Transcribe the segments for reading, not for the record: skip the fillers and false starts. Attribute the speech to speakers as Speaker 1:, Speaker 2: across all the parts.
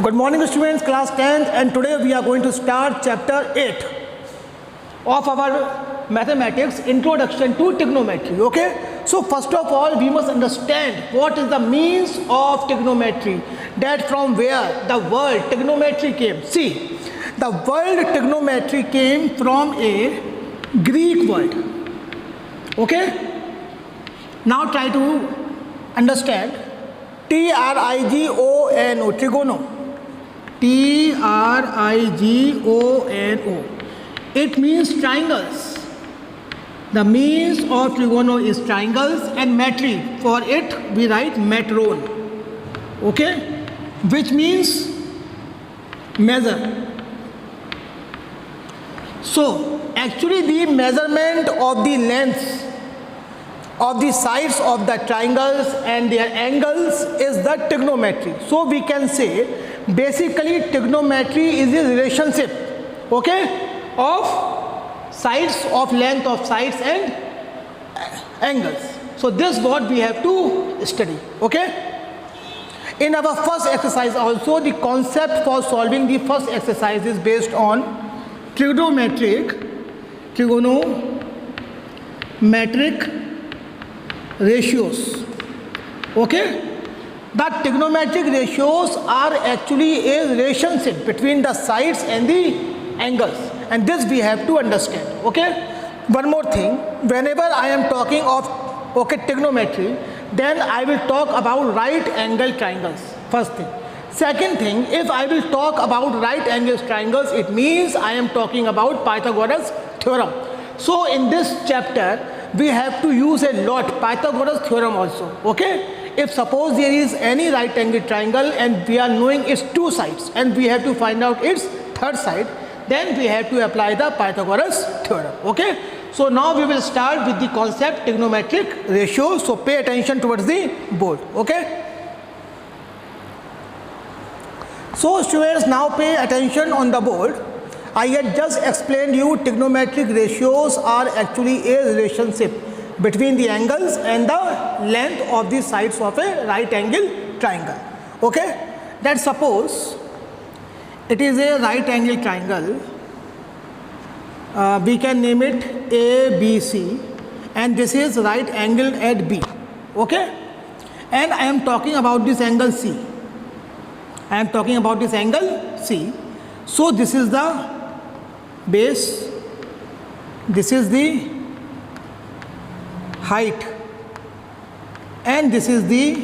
Speaker 1: Good morning students, class 10th, and today we are going to start chapter 8 of our mathematics introduction to trigonometry. Okay, so first of all we must understand what is the means of trigonometry, that from where the word trigonometry came. See, the word trigonometry came from a Greek word. Okay, now try to understand. Trigono, trigono. Trigono. It means triangles. The means of trigono is triangles, and metry, for it we write metron. Okay, which means measure. So actually the measurement of the lengths of the sides of the triangles and their angles is the trigonometry. So we can say basically trigonometry is a relationship, okay, of sides, of length of sides and angles. So this is what we have to study. Okay, in our first exercise also, the concept for solving the first exercise is based on trigonometric ratios. Okay, the trigonometric ratios are actually a relationship between the sides and the angles, and this we have to understand. Okay, one more thing, whenever I am talking of trigonometry, then I will talk about right angle triangles, first thing. Second thing, if I will talk about right angle triangles, it means I am talking about Pythagoras theorem. So in this chapter we have to use a lot Pythagoras theorem also. Okay, if suppose there is any right angle triangle and we are knowing its two sides and we have to find out its third side, then we have to apply the Pythagoras theorem. Okay, so now we will start with the concept trigonometric ratio. So pay attention towards the board. Okay, so students, now pay attention on the board. I had just explained you trigonometric ratios are actually a relationship between the angles and the length of the sides of a right angle triangle. Okay, that suppose it is a right angle triangle, we can name it ABC, and this is right angle at B. Okay, and I am talking about this angle C. So this is the base, this is the height, and this is the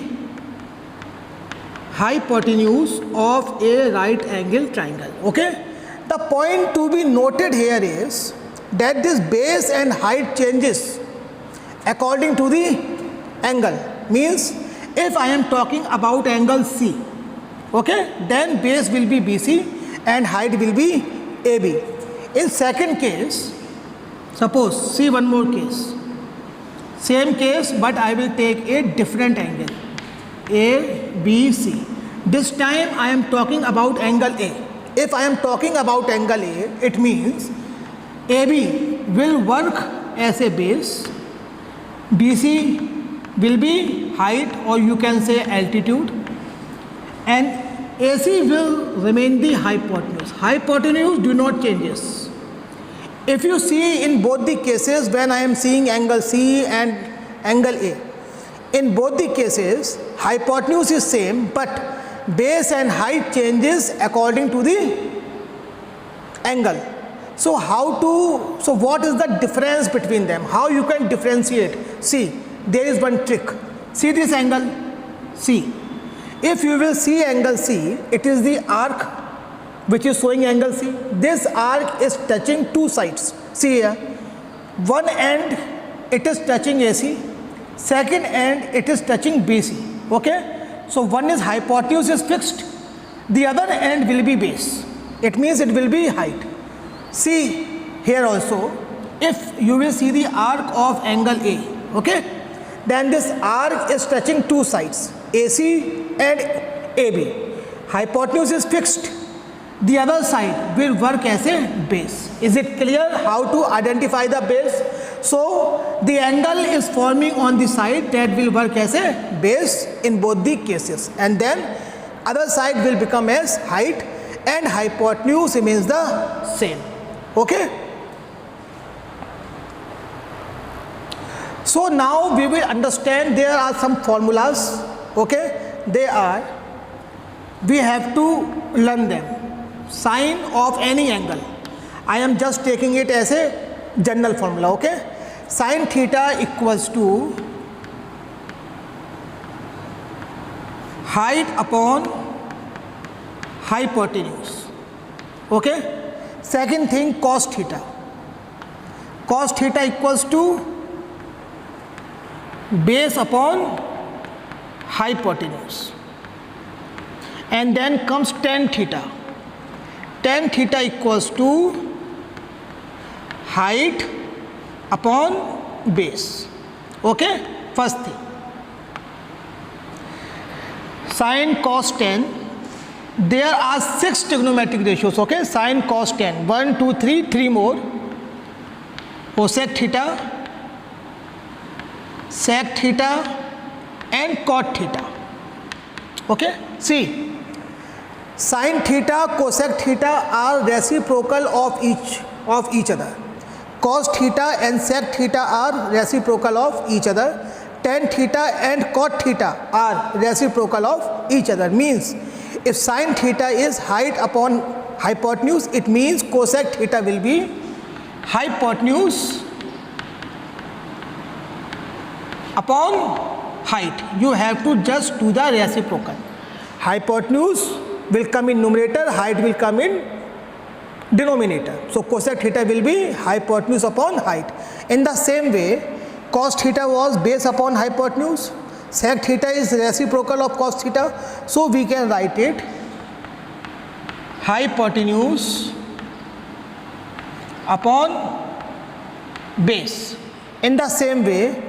Speaker 1: hypotenuse of a right angle triangle. Okay, the point to be noted here is that this base and height changes according to the angle. Means if I am talking about angle C, okay, then base will be BC and height will be AB. In second case, suppose, see one more case, same case but I will take a different angle, ABC. This time I am talking about angle A. If I am talking about angle A, it means AB will work as a base, BC will be height, or you can say altitude, and AC will remain the hypotenuse. Hypotenuse do not changes. If you see in both the cases, when I am seeing angle C and angle A, in both the cases hypotenuse is same, but base and height changes according to the angle. So what is the difference between them? How you can differentiate? See, there is one trick. See this angle C. If you will see angle C, it is the arc which is showing angle C. This arc is touching two sides. See here, one end it is touching AC, second end it is touching BC. Okay, so one is hypotenuse is fixed, the other end will be base. It means it will be height. See here also, if you will see the arc of angle A, okay, then this arc is touching two sides, AC and AB. Hypotenuse is fixed, the other side will work as a base. Is it clear how to identify the base? So the angle is forming on the side that will work as a base in both the cases, and then other side will become as height, and hypotenuse remains the same. Okay. So now we will understand there are some formulas. Okay, we have to learn them. Sine of any angle, I am just taking it as a general formula. Okay, sine theta equals to height upon hypotenuse. Okay. Second thing, cos theta. Cos theta equals to base upon hypotenuse. And then comes tan theta. Tan theta equals to height upon base. Okay. First thing. Sine, cos, tan. There are 6 trigonometric ratios. Okay, sine, cos, tan. 1, 2, 3, 3 more. Cosec theta, sec theta, and cot theta. Okay, see, sine theta, cosec theta are reciprocal of each other. Cos theta and sec theta are reciprocal of each other. Tan theta and cot theta are reciprocal of each other. Means if sine theta is height upon hypotenuse, it means cosec theta will be hypotenuse upon height. You have to just do the reciprocal. Hypotenuse will come in numerator, height will come in denominator. So cosec theta will be hypotenuse upon height. In the same way, cos theta was base upon hypotenuse. Sec theta is reciprocal of cos theta. So we can write it hypotenuse upon base. In the same way,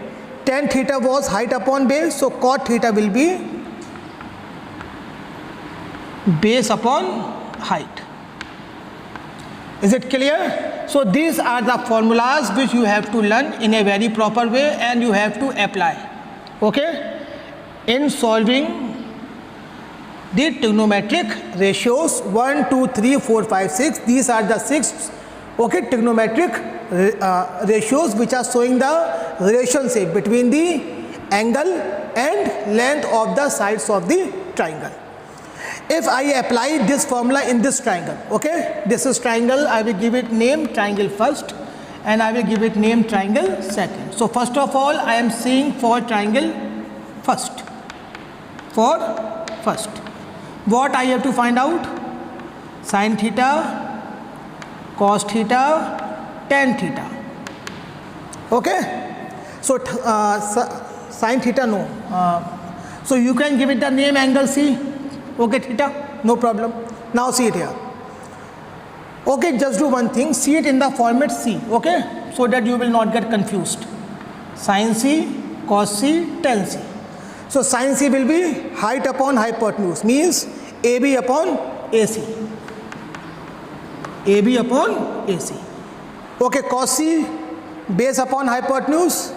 Speaker 1: tan theta was height upon base. So cot theta will be base upon height. Is it clear? So these are the formulas which you have to learn in a very proper way and you have to apply. Okay? In solving the trigonometric ratios 1, 2, 3, 4, 5, 6. These are the 6 trigonometric ratios which are showing the relationship between the angle and length of the sides of the triangle. If I apply this formula in this triangle, okay, this is triangle, I will give it name triangle first and I will give it name triangle second. So first of all, I am seeing for triangle first. For first, what I have to find out? Sin theta, cos theta, tan theta. Okay, so sin theta no. So you can give it the name angle C. Okay, theta, no problem. Now see it here. Okay, just do one thing, see it in the format C, okay, so that you will not get confused. Sin C, cos C, tan C. So sin C will be height upon hypotenuse, means AB upon AC. AB upon AC. Okay, cos C, base upon hypotenuse,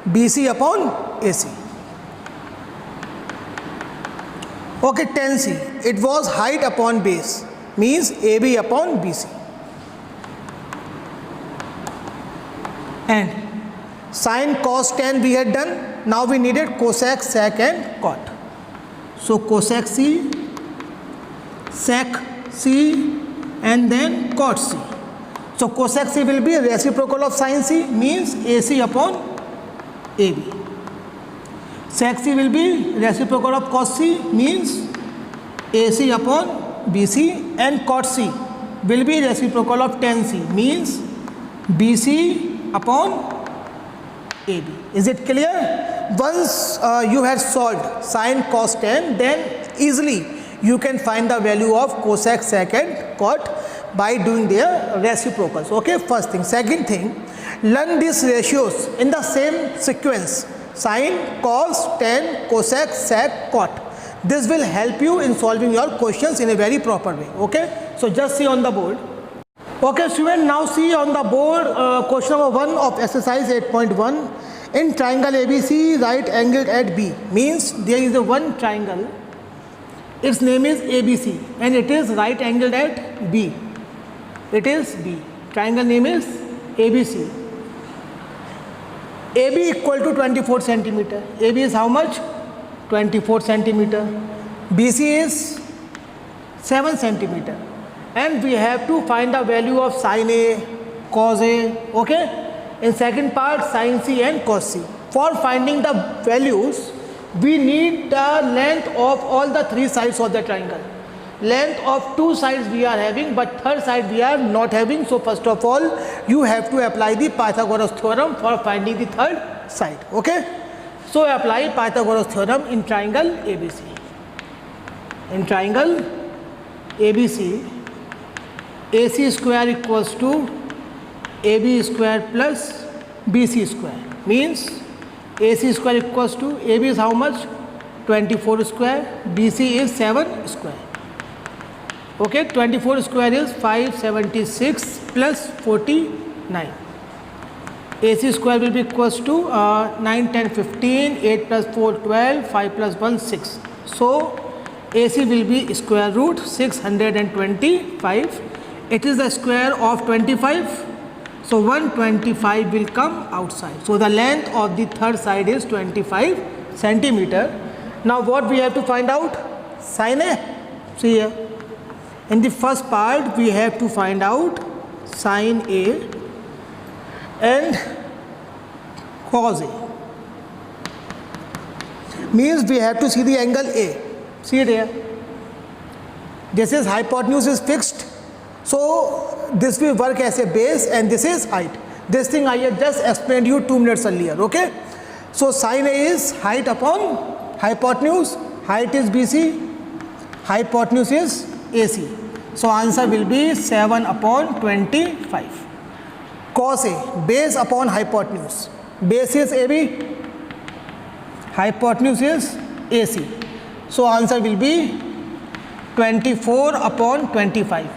Speaker 1: BC upon AC. Okay, tan C, it was height upon base, means AB upon BC. And sin, cos, tan we had done. Now we needed cosec, sec and cot. So cosec C, sec C and then cot C. So cosec C will be reciprocal of sin C, means AC upon AB. Sec C will be reciprocal of cos C, means AC upon BC, and cot C will be reciprocal of tan C, means BC upon AB. Is it clear? Once you have solved sin, cos, tan, then easily you can find the value of cosec, sec and cot by doing their reciprocals. Okay, first thing. Second thing, learn these ratios in the same sequence: sin, cos, tan, cosec, sec, cot. This will help you in solving your questions in a very proper way. Okay, so just see on the board. Okay, student, now see on the board question number 1 of exercise 8.1. In triangle ABC, right angled at B, means there is a one triangle Its name is ABC and it is right angled at B. It is B. Triangle name is ABC. AB equal to 24 centimeter. AB is how much? 24 centimeter. BC is 7 centimeter. And we have to find the value of sin A, cos A, okay? In second part, sin C and cos C. For finding the values, we need the length of all the three sides of the triangle. Length of two sides we are having, but third side we are not having. So first of all, you have to apply the Pythagoras theorem for finding the third side, okay? So apply Pythagoras theorem in triangle ABC. In triangle ABC, AC square equals to AB square plus BC square. Means AC square equals to AB is how much? 24 square. BC is 7 square. Okay, 24 square is 576 plus 49. AC square will be equals to 9, 10, 15, 8 plus 4, 12, 5 plus 1, 6. So AC will be square root 625. It is the square of 25. So 125 will come outside. So the length of the third side is 25 centimeter. Now what we have to find out? Sin A. See here. In the first part we have to find out sin A and cos A. Means we have to see the angle A. See it here. This is hypotenuse is fixed. So this will work as a base and this is height. This thing I had just explained you 2 minutes earlier, okay? So sin A is height upon hypotenuse. Height is BC. Hypotenuse is AC. So answer will be 7 upon 25. Cos A, base upon hypotenuse. Base is AB. Hypotenuse is AC. So answer will be 24 upon 25.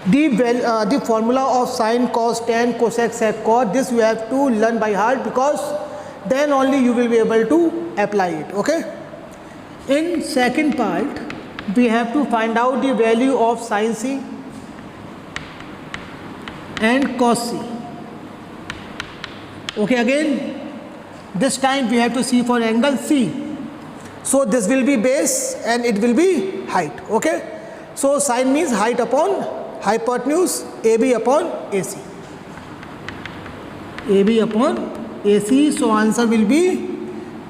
Speaker 1: The formula of sin, cos, tan, cosec, sec, cot, this you have to learn by heart because then only you will be able to apply it, okay? In second part, we have to find out the value of sin C and cos C. Okay, again, this time we have to see for angle C. So this will be base and it will be height, okay? So sin means height upon hypotenuse, AB upon AC. AB upon AC, so answer will be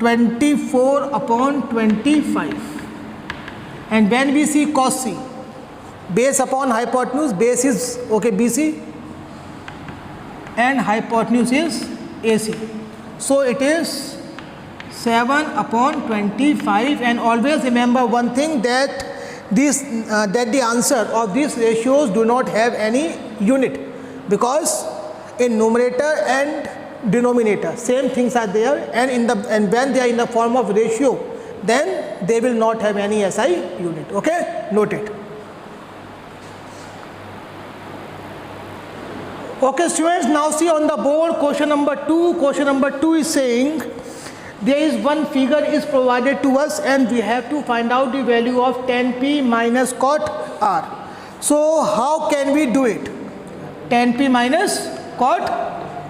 Speaker 1: 24 upon 25. And when we see cos C, base upon hypotenuse, base is okay BC and hypotenuse is AC. So it is 7 upon 25, and always remember one thing, that that the answer of these ratios do not have any unit, because in numerator and denominator same things are there, and when they are in the form of ratio, then they will not have any SI unit. Okay, note it. Okay students, now see on the board question number 2. Question number 2 is saying there is one figure is provided to us and we have to find out the value of tan P minus cot R. So how can we do it? Tan P minus cot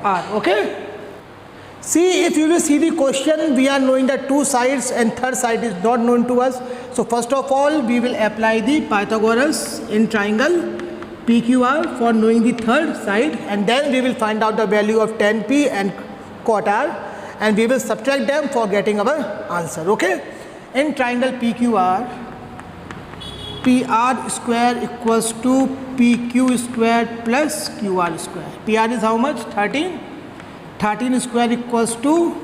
Speaker 1: R, okay? See, if you will see the question, we are knowing that two sides and third side is not known to us. So first of all, we will apply the Pythagoras in triangle PQR for knowing the third side, and then we will find out the value of tan P and cot R, and we will subtract them for getting our answer, okay? In triangle PQR, PR square equals to PQ square plus QR square. PR is how much? 13. 13 square equals to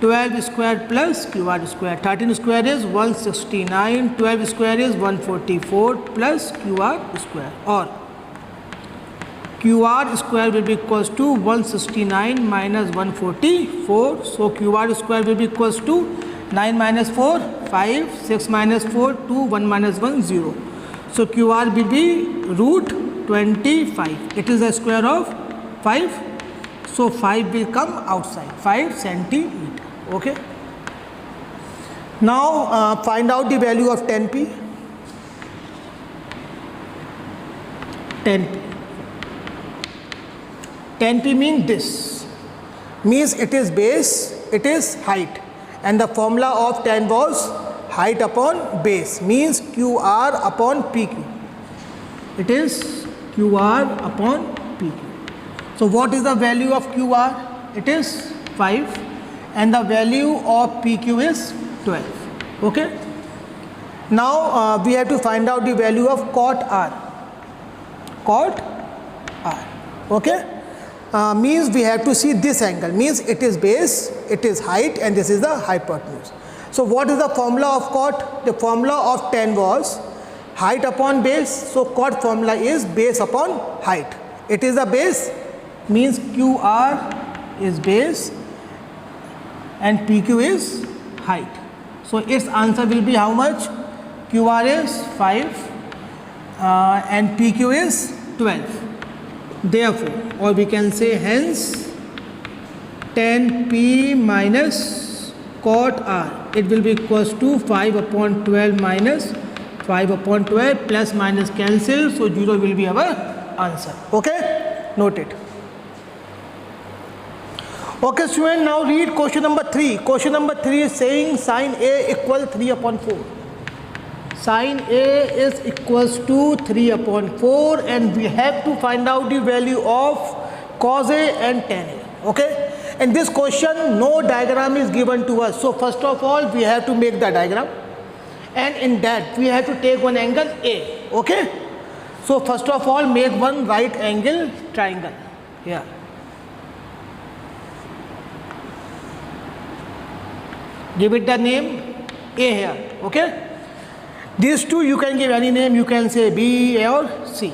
Speaker 1: 12 square plus QR square. 13 square is 169, 12 square is 144 plus QR square, or QR square will be equals to 169 minus 144. So QR square will be equals to 9 minus 4, 5, 6 minus 4, 2, 1 minus 1, 0. So QR will be root 25. It is a square of 5. So 5 will come outside, 5 centimeter, okay? Now find out the value of tan P. 10p. 10p means this, means it is base, it is height, and the formula of 10 was height upon base, means QR upon PQ. It is QR upon PQ. So what is the value of QR? It is 5, and the value of PQ is 12. Okay. Now we have to find out the value of cot R. Cot R. Okay. Means we have to see this angle, means it is base, it is height, and this is the hypotenuse. So what is the formula of cot? The formula of 10 was height upon base. So cot formula is base upon height. It is the base, means QR is base and PQ is height. So its answer will be how much? QR is 5 and PQ is 12. Therefore, or we can say hence 10p minus cot R, it will be equals to 5 upon 12 minus 5 upon 12, plus minus cancel, so 0 will be our answer. Okay, note it. Okay student, now read question number 3. Question number 3 is saying sin A equal 3 upon 4. Sin A is equals to 3 upon 4, and we have to find out the value of cos A and tan A. Okay, in this question no diagram is given to us, so first of all we have to make the diagram, and in that we have to take one angle A. Okay, so first of all make one right angle triangle here. Give it the name A here. Okay, these two you can give any name, you can say B, A or C.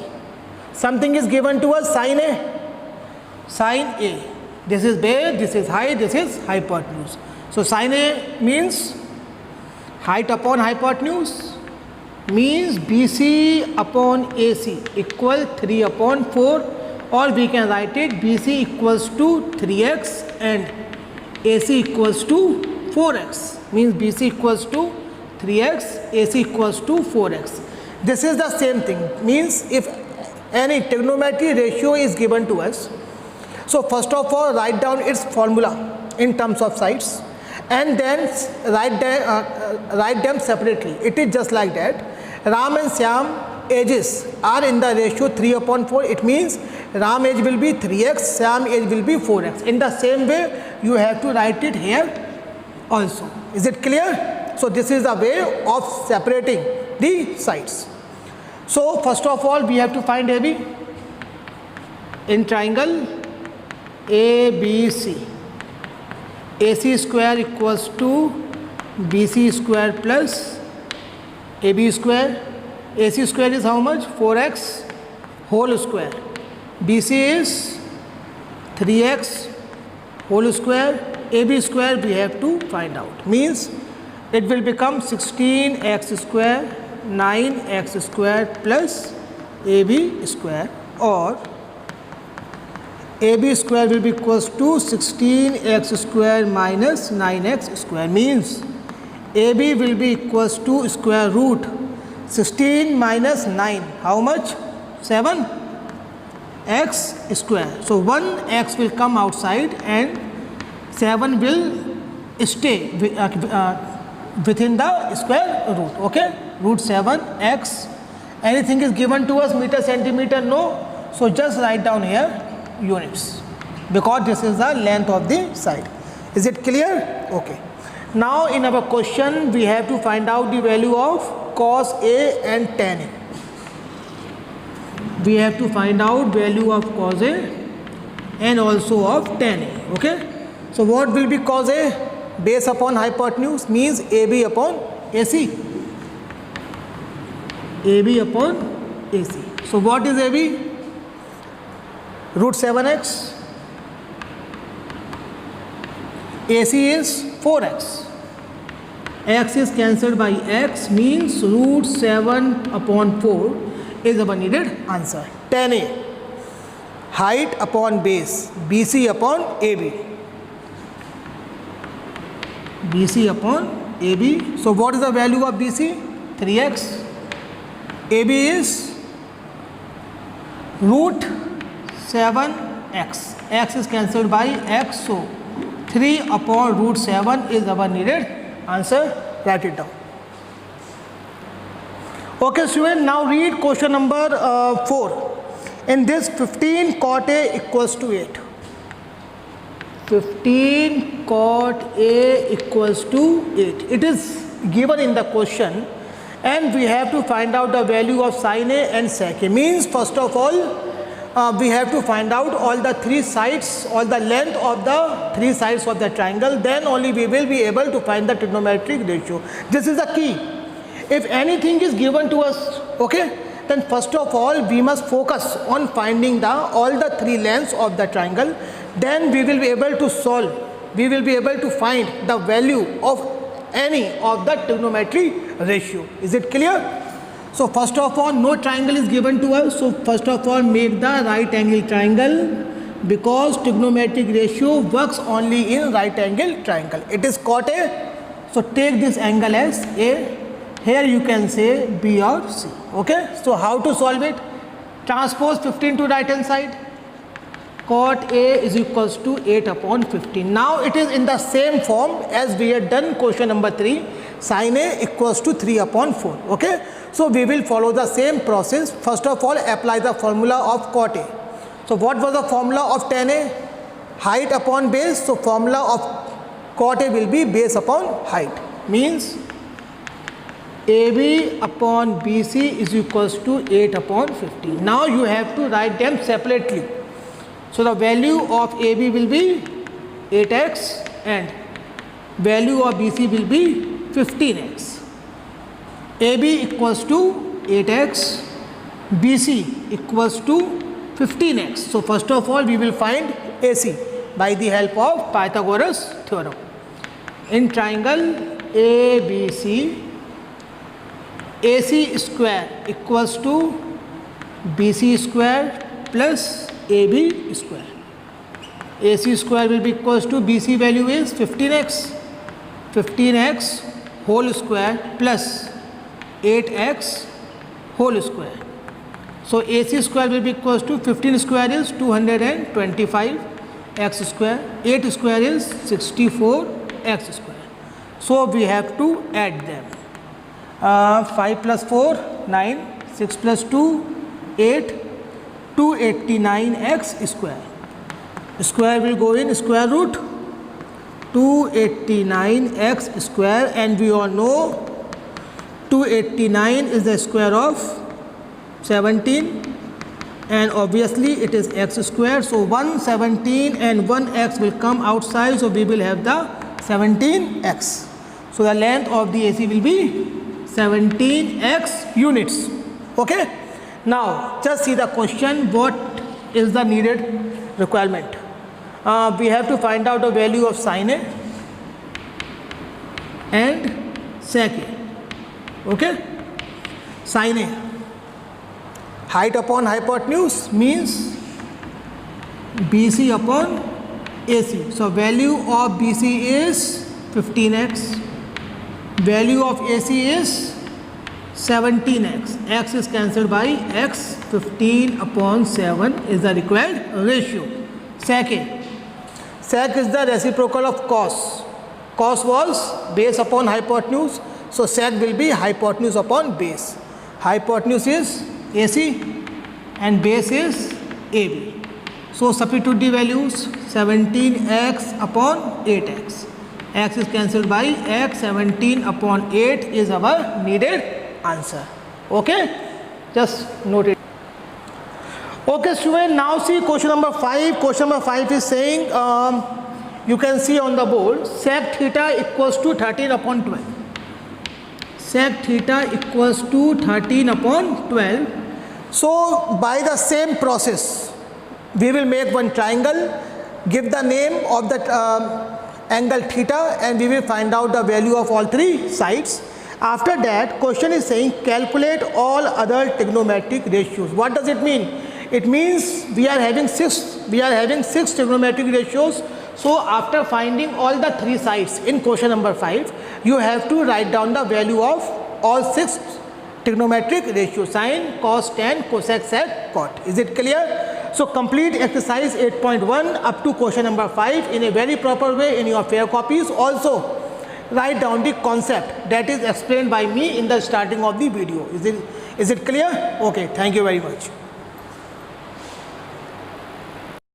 Speaker 1: Something is given to us, sin A. Sin A. This is base, this is height, this is hypotenuse. So sin A means height upon hypotenuse, means BC upon AC equal 3 upon 4, or we can write it BC equals to 3x and AC equals to 4x, means BC equals to 3x, AC equals to 4x. This is the same thing, means if any trigonometry ratio is given to us, so first of all write down its formula in terms of sides, and then write them separately. It is just like that. Ram and Syam ages are in the ratio 3 upon 4. It means Ram age will be 3x, Syam age will be 4x. In the same way you have to write it here also. Is it clear? So this is the way of separating the sides. So first of all we have to find AB in triangle ABC. AC square equals to BC square plus AB square. AC square is how much? 4x whole square. BC is 3x whole square. AB square we have to find out, means it will become 16x square 9x square plus AB square, or AB square will be equals to 16x square minus 9x square, means AB will be equals to square root 16 minus 9, how much? 7x square. So 1x will come outside and 7 will stay within the square root. Okay, root 7x. Anything is given to us, meter, centimeter, no, so just write down here units, because this is the length of the side. Is it clear? Okay. Now in our question we have to find out the value of cos A and tan A. We have to find out value of cos A and also of tan A. Okay, so what will be cos A? Base upon hypotenuse, means AB upon AC. AB upon AC. So what is AB? Root 7x. AC is 4x. X is cancelled by x, means root 7 upon 4 is our needed answer. Tan A. Height upon base, BC upon AB. BC upon AB. So what is the value of BC? 3x. AB is root 7x. X is cancelled by x, so 3 upon root 7 is our needed answer. Write it down. Okay student, now read question number 4. In this 15 cot A equals to 8. 15 cot A equals to 8. It is given in the question and we have to find out the value of sin A and sec A. Means first of all we have to find out all the three sides, all the length of the three sides of the triangle, then only we will be able to find the trigonometric ratio. This is the key. If anything is given to us, okay, then first of all we must focus on finding all the three lengths of the triangle, then we will be able to solve, we will be able to find the value of any of the trigonometric ratio. Is it clear? So first of all, no triangle is given to us, so first of all make the right angle triangle, because trigonometric ratio works only in right angle triangle. It is cot A, so take this angle as A. Here you can say B or C. Okay, so how to solve it? Transpose 15 to right hand side. Cot A is equals to 8 upon 15. Now it is in the same form as we had done question number 3. Sin A equals to 3 upon 4. Okay, so we will follow the same process. First of all, apply the formula of cot A. So what was the formula of tan A? Height upon base. So formula of cot A will be base upon height. Means AB upon BC is equals to 8 upon 15. Now you have to write them separately. So the value of AB will be 8x and value of BC will be 15x. AB equals to 8x, BC equals to 15x. So first of all we will find AC by the help of Pythagoras theorem. In triangle ABC, AC square equals to BC square plus AB square. AC square will be equals to BC value is 15x. 15x whole square plus 8x whole square. So AC square will be equals to 15 square is 225 x square, 8 square is 64 x square. So we have to add them. 5 plus 4 9, 6 plus 2 8, 289x square. Square will go in square root 289x square, and we all know 289 is the square of 17 and obviously it is x square. So 117 and 1x will come outside, so we will have the 17x. So the length of the AC will be 17x units. Okay. Now just see the question. What is the needed requirement? We have to find out the value of sin A and sec A. Okay. Sin A, height upon hypotenuse means BC upon AC. So value of BC is 15x, value of AC is 17x, x is cancelled by x, 15 upon 7 is the required ratio. Sec A, sec is the reciprocal of cos. Cos was base upon hypotenuse, so sec will be hypotenuse upon base. Hypotenuse is AC and base is AB. So substitute the values, 17x upon 8x. X is cancelled by x, 17 upon 8 is our needed answer. Okay, just note it. Okay student, now see question number 5. Question number 5 is saying, you can see on the board, sec theta equals to 13 upon 12. Sec theta equals to 13 upon 12. So by the same process, we will make one triangle, give the name of the angle theta, and we will find out the value of all three sides. After that, question is saying calculate all other trigonometric ratios. What does it mean? It means we are having six trigonometric ratios. So after finding all the three sides in question number 5, you have to write down the value of all 6 trigonometric ratio, sine, cos, tan, cosec, sec, cot. Is it clear? So complete exercise 8.1 up to question number 5 in a very proper way in your fair copies. Also write down the concept that is explained by me in the starting of the video. Is it clear? Okay, thank you very much.